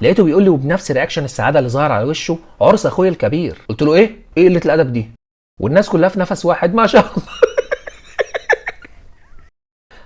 لقيته بيقول لي وبنفس رياكشن السعاده اللي ظهر على وشه: عرس اخويا الكبير. قلت له ايه قله الادب دي؟ والناس كلها في نفس واحد: ما شاء الله.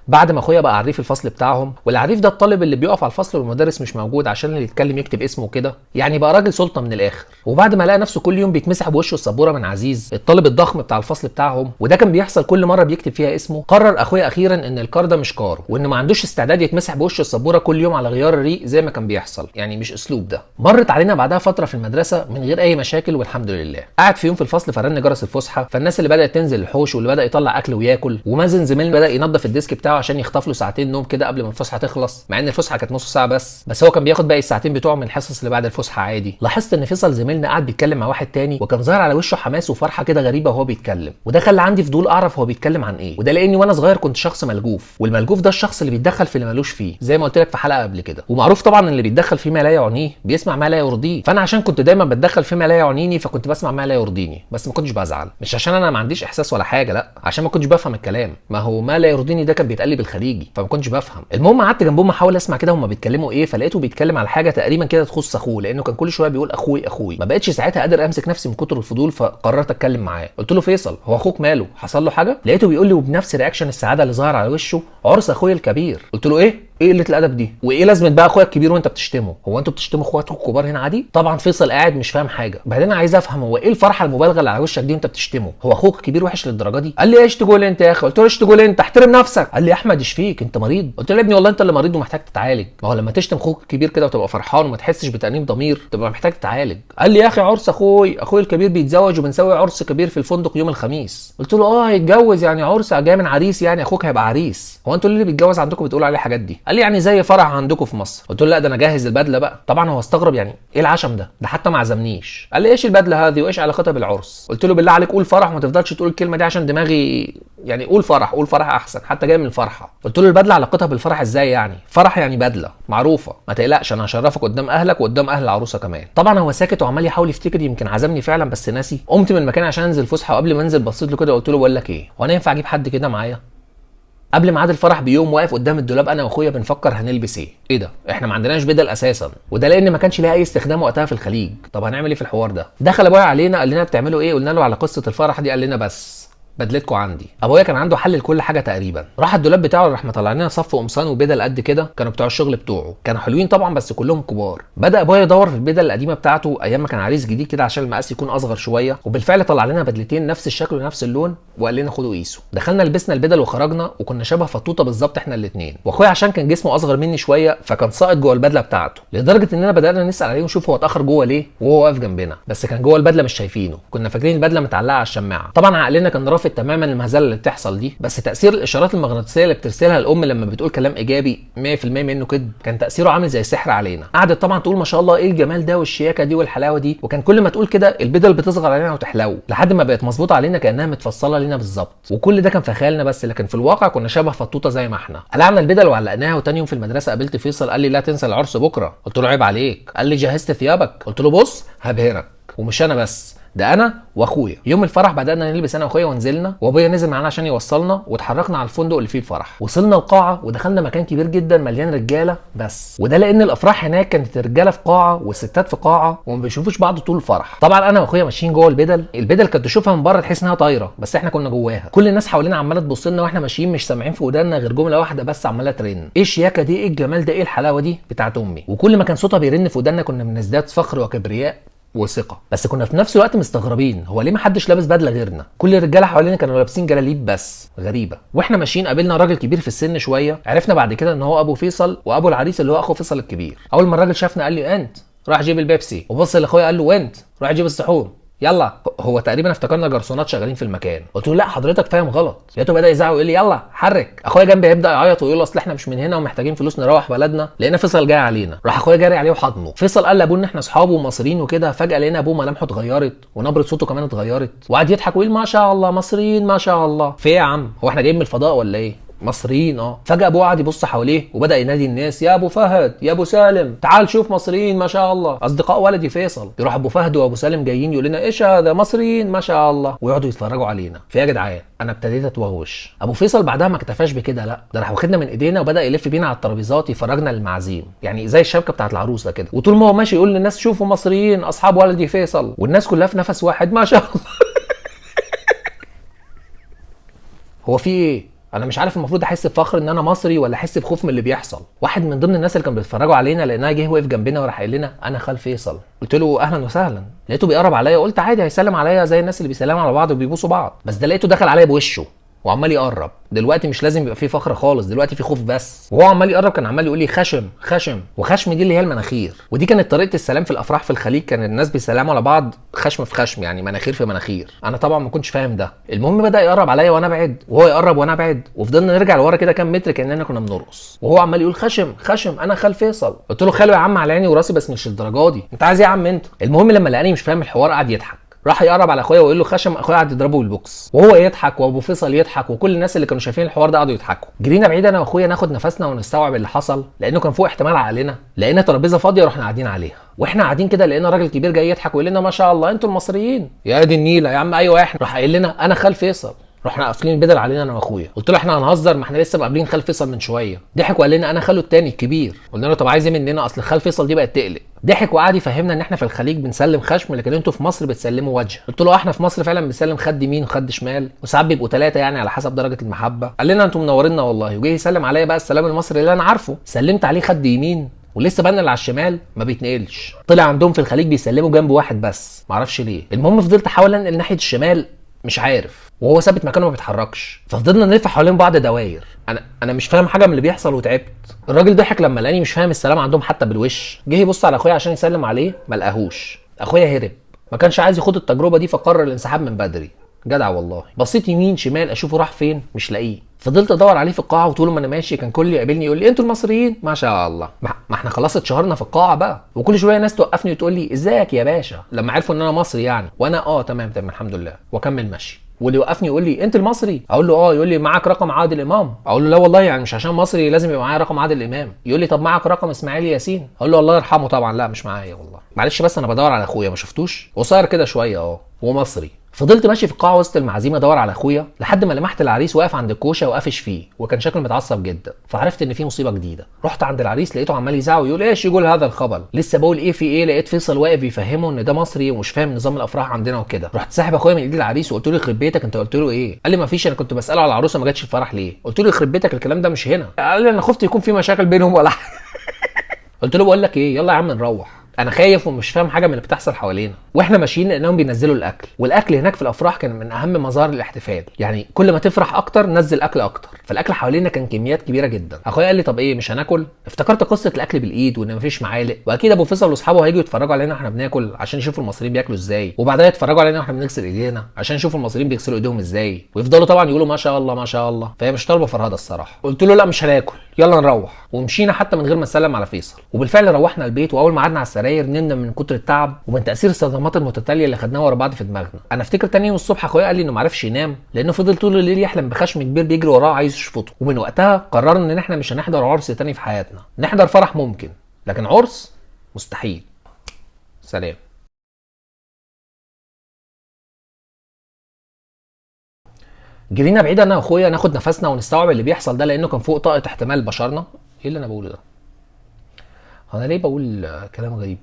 بعد ما اخويا بقى عريف الفصل بتاعهم، والعريف ده الطالب اللي بيقف على الفصل والمدرس مش موجود عشان اللي يتكلم يكتب اسمه كده، يعني بقى راجل سلطه من الاخر. وبعد ما لقى نفسه كل يوم بيتمسح بوشه السبوره من عزيز الطالب الضخم بتاع الفصل بتاعهم، وده كان بيحصل كل مره بيكتب فيها اسمه، قرر اخويا اخيرا ان الكار ده مش كاره، وان ما عندوش استعداد يتمسح بوشه السبوره كل يوم على غيار الريق زي ما كان بيحصل، يعني مش اسلوب ده. مرت علينا بعدها فتره في المدرسه من غير اي مشاكل والحمد لله. قعد في يوم في الفصل فرن جرس الفسحه، فالناس اللي بدات تنزل الحوش واللي بدا يطلع اكل وياكل، ومازن زميلنا بدا ينظف الديسك بتاعه عشان يخطف له ساعتين نوم كده قبل ما الفسحه تخلص، مع ان الفسحه كانت نص ساعه بس هو كان بياخد باقي الساعتين بتوعه من الحصص اللي بعد الفسحه عادي. لاحظت ان فيصل زميلنا قاعد بيتكلم مع واحد تاني، وكان ظاهر على وشه حماس وفرحه كده غريبه وهو بيتكلم، وده خلى عندي فضول اعرف هو بيتكلم عن ايه. وده لاني وانا صغير كنت شخص ملجوف، والملجوف ده الشخص اللي بيتدخل في اللي مالوش فيه زي ما قلت لك في حلقه قبل كده، ومعروف طبعا ان اللي بيتدخل فيما لا يعنيه بيسمع ما لا يرضيه. فانا عشان كنت دايما بتدخل فيما لا يعنيني فكنت بسمع ما لا يرضيني، بس ما كنتش بزعل، مش عشان انا ما عنديش احساس ولا حاجه، لا، عشان ما كنتش بفهم الكلام. ما هو ما لا يرضيني ده كان بيتقال لي بالخليجي فما كنتش بفهم. المهم قعدت جنبهم احاول اسمع كده هما بيتكلموا ايه، فلقيته بيتكلم على حاجه تقريبا كده تخص اخوه، لانه كان كل شويه بيقول اخوي. ما بقتش ساعتها قادر امسك نفسي من كتر الفضول، فقررت اتكلم معاه. قلت له: فيصل، هو اخوك ماله؟ حصل له حاجه؟ لقيته بيقول لي وبنفس رياكشن السعاده اللي ظهر على وشه: عرس اخويا الكبير. قلت له: ايه قله الادب دي؟ وايه لازمه بقى اخويا الكبير وانت بتشتمه؟ هو انتوا بتشتموا اخواتكم الكبار هنا عادي؟ طبعا فيصل قاعد مش فاهم حاجه. بعدين عايز افهم هو ايه الفرحه المبالغه اللي على وشك دي وانت بتشتمه؟ هو اخوك الكبير وحش للدرجه دي؟ قال لي: ايش تقول انت يا اخي؟ قلت له: ايش تقول انت؟ احترم نفسك. قال لي: احمد يشفيك، انت مريض. قلت له: يا ابني والله انت اللي مريض ومحتاج تتعالج. ما هو لما تشتم اخوك الكبير كده وتبقى فرحان وما تحسش بتأنيب ضمير تبقى محتاج تتعالج. قال لي: يا اخي عرس اخوي الكبير بيتزوج وبنسوي عرس كبير في الفندق يوم الخميس. قلت له: هيتجوز يعني عرس جاي من عريس، يعني اخوك هيبقى عريس. هو انتوا اللي بيتجوز عندكم بتقولوا عليه الحاجات دي؟ قال لي: يعني زي فرح عندكم في مصر. قلت له: لا ده انا جاهز البدله بقى. طبعا هو استغرب، يعني ايه العشم ده حتى ما عزمنيش. قال لي: ايش البدله هذه وايش علاقتها بالعرس؟ قلت له: بالله عليك قول فرح وما تفضلش تقول الكلمه دي عشان دماغي، يعني قول فرح احسن، حتى جاي من الفرحه. قلت له: البدله علاقتها بالفرح ازاي يعني؟ فرح يعني بدله معروفه، ما تقلقش انا هشرفك قدام اهلك وقدام اهل العروسه كمان. طبعا هو ساكت وعمال يحاول يفتكر يمكن عزمني فعلا بس ناسي. قمت من المكان عشان انزل فسحه، وقبل ما انزل بصيت له كده وقلت له: بقول لك ايه، هو انا ينفع اجيب حد كده معايا؟ قبل ميعاد الفرح بيوم واقف قدام الدولاب انا واخويا بنفكر هنلبس ايه ده؟ احنا ما عندناش بدل اساسا، وده لان ما كانش ليها اي استخدام وقتها في الخليج. طب هنعمل ايه في الحوار ده؟ دخل ابويا علينا قال لنا: بتعملوا ايه؟ قلنا له على قصه الفرح دي. قال لنا: بس بدلتكم عندي. ابويا كان عنده حل لكل حاجه تقريبا. راح الدولاب بتاعه راح مطلع لنا صف قمصان وبدل قد كده كانوا بتوع الشغل بتوعه، كانوا حلوين طبعا بس كلهم كبار. بدا ابويا يدور في البدل القديمه بتاعته ايام ما كان عريس جديد كده عشان المقاس يكون اصغر شويه، وبالفعل طلع لنا بدلتين نفس الشكل ونفس اللون وقال لنا: خدوا قيسوا. دخلنا لبسنا البدل وخرجنا وكنا شبه فطوطه بالظبط احنا الاثنين، واخويا عشان كان جسمه اصغر مني شويه فكان ساقط جوه البدله بتاعته، لدرجه اننا بدانا نسال عليه ونشوف هو اتاخر جوه ليه وهو واقف جنبنا، بس كان جوه البدله مش شايفينه، كنا فاكرين البدله متعلقه على الشماعه. طبعا عقلنا كان رافض تماما المهزله اللي بتحصل دي، بس تاثير الاشارات المغناطيسيه اللي بترسلها الام لما بتقول كلام ايجابي 100% منه كده كان تاثيره عامل زي السحر علينا. قعدت طبعا تقول: ما شاء الله ايه الجمال ده والشياكه دي والحلاوه دي، وكان كل ما تقول كده البدل بتصغر علينا وتحلو لحد ما بقت مظبوطه علينا كانها متفصله لينا بالظبط. وكل ده كان في خيالنا بس، لكن في الواقع كنا شبه فطوطه زي ما احنا. قلعنا البدل وعلقناها، وتاني يوم في المدرسه قابلت فيصل قال لي: لا تنسى العرس بكره. قلت له: عيب عليك. قال لي: جهزت ثيابك؟ قلت له: بص هبهرك، ومش انا بس، ده انا واخويا. يوم الفرح بدانا نلبس انا واخويا ونزلنا، وابويا نزل معانا عشان يوصلنا، واتحركنا على الفندق اللي فيه الفرح. وصلنا القاعه ودخلنا مكان كبير جدا مليان رجاله بس، وده لان الافراح هناك كانت الرجاله في قاعه والستات في قاعه وما بيشوفوش بعض طول الفرح. طبعا انا واخويا ماشيين جوه البدل كانت تشوفها من بره تحس انها طايره، بس احنا كنا جواها. كل الناس حوالينا عماله تبص لنا واحنا ماشيين مش سامعين في وداننا غير جمله واحده بس عماله ترن: ايه الشياكه دي، ايه الجمال ده، ايه الحلاوه دي بتاعت امي. وكل ما كان صوتها بيرن في وداننا كنا بنزداد فخر وكبرياء وثقه، بس كنا في نفس الوقت مستغربين هو ليه ما حدش لابس بدله غيرنا. كل الرجاله حوالينا كانوا لابسين جلاليب بس غريبه. واحنا ماشيين قابلنا راجل كبير في السن شويه، عرفنا بعد كده ان هو ابو فيصل وابو العريس اللي هو اخو فيصل الكبير. اول ما الراجل شافنا قال لي: انت راح جيب البيبسي، وبص لاخويا قال له: وانت راح جيب السحور، يلا. هو تقريبا افتكرنا جرسونات شغالين في المكان. قلت له: لا حضرتك فاهم غلط. لقيته بدا يزعق ويقول لي: يلا حرك. اخويا جنبي هيبدا يعيط ويقول: اصل احنا مش من هنا ومحتاجين فلوس نروح بلدنا، لقينا فيصل جاي علينا. راح اخويا جاري عليه وحضنه. فيصل قال لابوه ان احنا اصحابه ومصريين وكده. فجاه لقينا ابوه ملامحه اتغيرت ونبره صوته كمان اتغيرت، وقعد يضحك ويقول: ما شاء الله مصريين ما شاء الله. في ايه يا عم، هو احنا جايين من الفضاء ولا ايه؟ مصريين فجاه ابوه قعد يبص حواليه وبدا ينادي الناس: يا ابو فهد، يا ابو سالم، تعال شوف مصريين ما شاء الله، اصدقاء ولدي فيصل. يروح ابو فهد وابو سالم جايين يقول لنا: ايش هذا، مصريين ما شاء الله، ويقعدوا يتفرجوا علينا. في يا جدعان انا ابتديت اتوغوش. ابو فيصل بعدها ما اكتفاش بكده، لا ده راح واخدنا من ايدينا وبدا يلف بينا على الترابيزات يفرجنا للمعازيم، يعني زي الشبكه بتاعت العروسه كده، وطول ما هو ماشي يقول للناس: شوفوا مصريين اصحاب ولدي فيصل، والناس كلها في نفس واحد: ما شاء الله. هو في ايه؟ انا مش عارف المفروض احس بفخر ان انا مصري ولا احس بخوف من اللي بيحصل. واحد من ضمن الناس اللي كانوا بيتفرجوا علينا لانها جه وقف جنبنا وراح قايل لنا: انا خال فيصل. قلت له: اهلا وسهلا. لقيته بيقرب عليا، قلت عادي هيسلم عليا زي الناس اللي بيسلموا على بعض وبيبوسوا بعض، بس ده لقيته دخل عليا بوشه وعمال يقرب. دلوقتي مش لازم يبقى فيه فخر خالص، دلوقتي في خوف بس. وهو عمال يقرب كان عمال يقول لي: خشم خشم. وخشم دي اللي هي المناخير، ودي كانت طريقه السلام في الافراح في الخليج، كان الناس بيسلموا على بعض خشم في خشم، يعني مناخير في مناخير. انا طبعا ما كنتش فاهم ده. المهم بدا يقرب عليا وانا ابعد وهو يقرب وانا ابعد، وفضلنا نرجع لورا كده كام متر كاننا كنا بنرقص، وهو عمال يقول: خشم خشم، انا خال فيصل. قلت له: خاله يا عم على عيني وراسي بس مش الدرجه دي، انت عايز ايه يا عم انت؟ المهم لما لقاني مش فاهم الحوار قعد يضحك، راح يقرب على اخويا ويقول له: خشم. اخويا قعد يضربه بالبوكس وهو يضحك وابو فيصل يضحك وكل الناس اللي كانوا شايفين الحوار ده قعدوا يضحكوا. جرينا بعيد انا واخويا ناخد نفسنا ونستوعب اللي حصل، لانه كان فوق احتمال عقلنا. لقينا ترابيزه فاضيه رحنا قاعدين عليها، واحنا قاعدين كده لقينا راجل كبير جاي يضحك ويقول لنا: ما شاء الله انتوا المصريين. يا دي النيله يا عم، ايوه احنا. راح قايل لنا: انا خال فيصل. رحنا قافلين البدل علينا انا واخويا. قلت له: احنا هنهزر، ما احنا لسه مقابلين خال فيصل من شويه. ضحك وقال لنا: انا خاله التاني الكبير. قلنا له: طب عايز ايه مننا، اصل خال فيصل دي بقت تقلق. ضحك وقعد يفهمنا ان احنا في الخليج بنسلم خشم، لكن انتوا في مصر بتسلموا وجه. قلت له: احنا في مصر فعلا بنسلم خد يمين وخد شمال، وساعات بيبقوا ثلاثه يعني على حسب درجه المحبه. قال لنا: انتوا منورينا والله. وجه يسلم عليا بقى السلام المصري اللي انا عارفه، سلمت عليه خد يمين، ولسه بقى اللي على الشمال ما بيتنقلش. طلع عندهم في الخليج بيسلموا جنب واحد بس، معرفش ليه. المهم فضلت احاول انقل ناحيه الشمال مش عارف، وهو ثابت مكانه ما بيتحركش، ففضلنا نلف حوالين بعض دواير. انا مش فاهم حاجه من اللي بيحصل وتعبت. الراجل ضحك لما لقاني مش فاهم السلام عندهم حتى بالوش، جه يبص على اخويا عشان يسلم عليه ما لقاهوش. اخويا هرب، ما كانش عايز يخوض التجربه دي فقرر الانسحاب من بدري. جدع والله. بصيت يمين شمال اشوفه راح فين، مش لاقيه. فضلت ادور عليه في القاعه، وطول ما انا ماشي كان كل يقابلني يقول لي: انتوا المصريين ما شاء الله. ما احنا خلاص اتشهرنا في القاعه بقى، وكل شويه ناس توقفني وتقول لي: ازيك يا باشا، لما عرفوا ان انا مصري يعني. وانا تمام الحمد لله، واكمل ماشي. واللي يوقفني يقول لي: انت المصري؟ اقول له: يقول لي: معاك رقم عادل امام؟ اقول له: لا والله، يعني مش عشان مصري لازم يبقى معايا رقم عادل امام. يقول لي: طب معاك رقم اسماعيل ياسين؟ اقول له: الله يرحمه طبعا لا مش معايا والله، معلش بس انا بدور على اخويا ما شفتوش، قصير كده شويه ومصري. فضلت ماشي في القاعه وسط المعازيم ادور على اخويا لحد ما لمحت العريس واقف عند الكوشه وقافش فيه، وكان شكله متعصب جدا، فعرفت ان في مصيبه جديده. رحت عند العريس لقيته عمال يزعق ويقول: ايش يقول هذا الخبل. لسه بقول ايه في ايه، لقيت فيصل واقف يفهمه ان ده مصري ومش فاهم نظام الافراح عندنا وكده. رحت ساحب اخويا من ايد العريس وقلت له: يخرب بيتك انت قلت له ايه؟ قال لي: ما فيش، انا كنت بساله على العروسه ما جاتش الفرح ليه. قلت له: يخرب بيتك الكلام ده مش هنا. قال لي: انا خفت يكون في مشاكل بينهم ولا حاجه. قلت له: بقول لك ايه، يلا يا عم نروح، انا خايف ومش فاهم حاجه من اللي بتحصل حوالينا. واحنا ماشيين لانهم بينزلوا الاكل، والاكل هناك في الافراح كان من اهم مظاهر الاحتفال، يعني كل ما تفرح اكتر نزل اكل اكتر، فالاكل حوالينا كان كميات كبيره جدا. اخويا قال لي: طب ايه مش هناكل؟ افتكرت قصه الاكل بالايد وان مفيش معالق، واكيد ابو فيصل واصحابه هيجوا يتفرجوا علينا واحنا بناكل عشان يشوفوا المصريين بياكلوا ازاي، وبعدها يتفرجوا علينا واحنا بنغسل ايدينا عشان يشوفوا المصريين بيغسلوا ايديهم ازاي، ويفضلوا طبعا يقولوا: ما شاء الله ما شاء الله. فهي مش طالبه فرهده الصراحه. قلت له: لا مش هناكل، يلا نروح. ومشينا حتى من غير ما نسلم على فيصل، وبالفعل روحنا البيت. واول ما قعدنا على السراير نمنا من كتر التعب ومن تاثير الصدمات المتتاليه اللي خدناها ورا بعض في دماغنا. انا افتكر تاني يوم الصبح اخويا قال لي انه ما عرفش ينام لانه فضل طول الليل يحلم بخشم كبير بيجري وراه عايز يشفطه. ومن وقتها قررنا ان احنا مش هنحضر عرس تاني في حياتنا. نحضر فرح ممكن، لكن عرس مستحيل. سلام. جرينا بعيد انا واخويا ناخد نفسنا ونستوعب اللي بيحصل ده، لانه كان فوق طاقه احتمال بشرنا. ايه اللي انا بقوله ده؟ انا ليه بقول كلام غريب؟